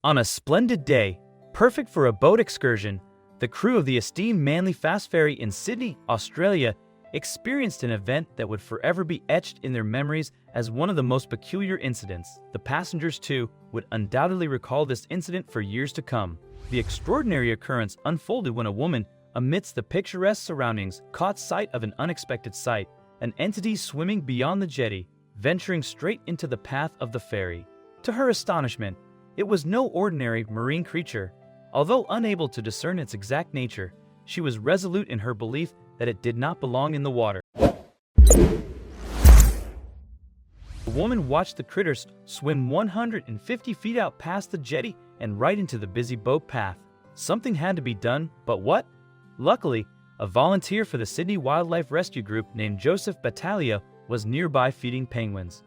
On a splendid day, perfect for a boat excursion, the crew of the esteemed Manly Fast Ferry in Sydney, Australia, experienced an event that would forever be etched in their memories as one of the most peculiar incidents. The passengers, too, would undoubtedly recall this incident for years to come. The extraordinary occurrence unfolded when a woman, amidst the picturesque surroundings, caught sight of an unexpected sight, an entity swimming beyond the jetty, venturing straight into the path of the ferry. To her astonishment, it was no ordinary marine creature. Although unable to discern its exact nature, she was resolute in her belief that it did not belong in the water. The woman watched the critters swim 150 feet out past the jetty and right into the busy boat path. Something had to be done, but what? Luckily, a volunteer for the Sydney Wildlife Rescue Group named Joseph Battaglia was nearby feeding penguins.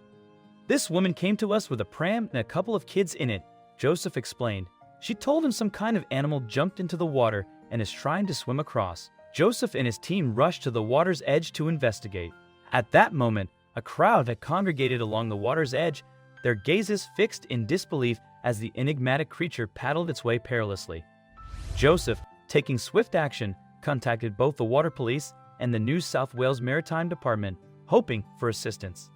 "This woman came to us with a pram and a couple of kids in it," Joseph explained. "She told him some kind of animal jumped into the water and is trying to swim across." Joseph and his team rushed to the water's edge to investigate. At that moment, a crowd had congregated along the water's edge, their gazes fixed in disbelief as the enigmatic creature paddled its way perilously. Joseph, taking swift action, contacted both the Water Police and the New South Wales Maritime Department, hoping for assistance.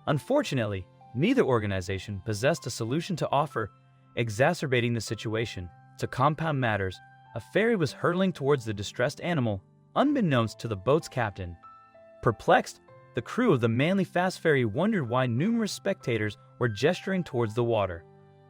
Unfortunately, neither organization possessed a solution to offer, exacerbating the situation. To compound matters, a ferry was hurtling towards the distressed animal, unbeknownst to the boat's captain. Perplexed, the crew of the Manly Fast Ferry wondered why numerous spectators were gesturing towards the water.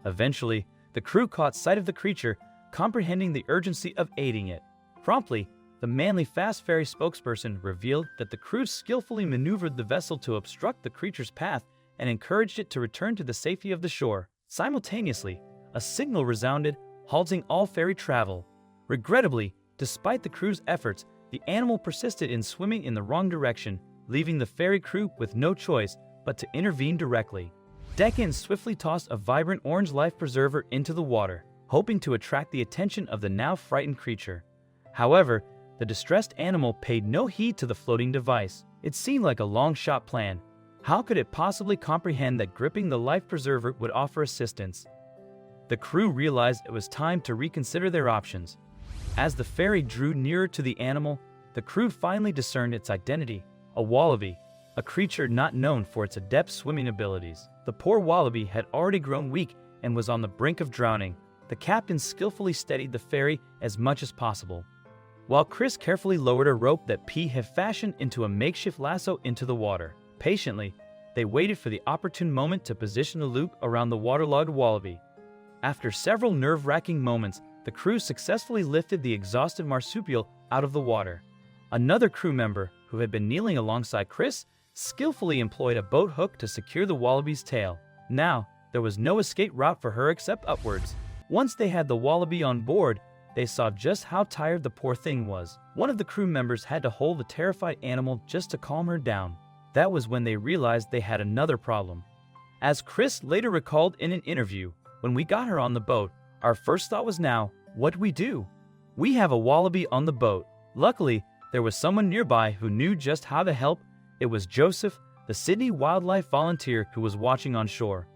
Eventually, the crew caught sight of the creature, comprehending the urgency of aiding it. Promptly, the Manly Fast Ferry spokesperson revealed that the crew skillfully maneuvered the vessel to obstruct the creature's path and encouraged it to return to the safety of the shore. Simultaneously, a signal resounded, halting all ferry travel. Regrettably, despite the crew's efforts, the animal persisted in swimming in the wrong direction, leaving the ferry crew with no choice but to intervene directly. Deckhands swiftly tossed a vibrant orange life preserver into the water, hoping to attract the attention of the now frightened creature. However, the distressed animal paid no heed to the floating device. It seemed like a long-shot plan. How could it possibly comprehend that gripping the life preserver would offer assistance? The crew realized it was time to reconsider their options. As the ferry drew nearer to the animal, the crew finally discerned its identity: a wallaby, a creature not known for its adept swimming abilities. The poor wallaby had already grown weak and was on the brink of drowning. The captain skillfully steadied the ferry as much as possible, while Chris carefully lowered a rope that P had fashioned into a makeshift lasso into the water. Patiently, they waited for the opportune moment to position the loop around the waterlogged wallaby. After several nerve-wracking moments, the crew successfully lifted the exhausted marsupial out of the water. Another crew member, who had been kneeling alongside Chris, skillfully employed a boat hook to secure the wallaby's tail. Now, there was no escape route for her except upwards. Once they had the wallaby on board, they saw just how tired the poor thing was. One of the crew members had to hold the terrified animal just to calm her down. That was when they realized they had another problem. As Chris later recalled in an interview, "When we got her on the boat, our first thought was, now, what do we do? We have a wallaby on the boat." Luckily, there was someone nearby who knew just how to help. It was Joseph, the Sydney wildlife volunteer who was watching on shore.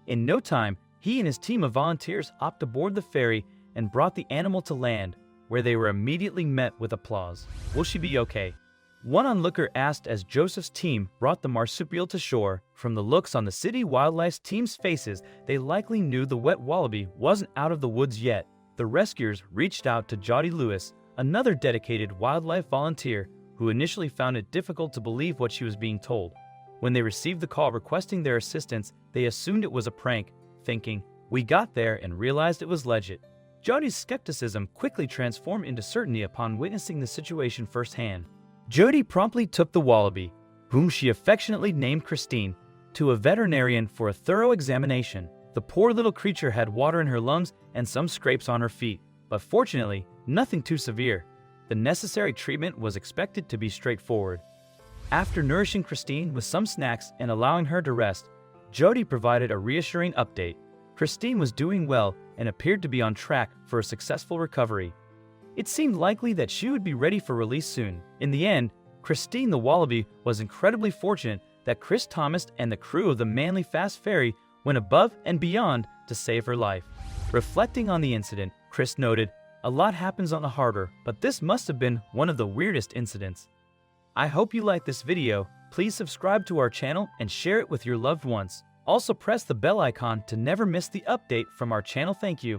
In no time, he and his team of volunteers hopped aboard the ferry and brought the animal to land, where they were immediately met with applause. "Will she be okay?" one onlooker asked as Joseph's team brought the marsupial to shore. From the looks on the Sydney Wildlife team's faces, they likely knew the wet wallaby wasn't out of the woods yet. The rescuers reached out to Jody Lewis, another dedicated wildlife volunteer who initially found it difficult to believe what she was being told. When they received the call requesting their assistance, they assumed it was a prank, thinking, "We got there and realized it was legit." Jody's skepticism quickly transformed into certainty upon witnessing the situation firsthand. Jody promptly took the wallaby, whom she affectionately named Christine, to a veterinarian for a thorough examination. The poor little creature had water in her lungs and some scrapes on her feet, but fortunately, nothing too severe. The necessary treatment was expected to be straightforward. After nourishing Christine with some snacks and allowing her to rest, Jody provided a reassuring update. Christine was doing well and appeared to be on track for a successful recovery. It seemed likely that she would be ready for release soon. In the end, Christine the wallaby was incredibly fortunate that Chris Thomas and the crew of the Manly Fast Ferry went above and beyond to save her life. Reflecting on the incident, Chris noted, "A lot happens on the harbor, but this must have been one of the weirdest incidents." I hope you liked this video. Please subscribe to our channel and share it with your loved ones. Also press the bell icon to never miss the update from our channel. Thank you.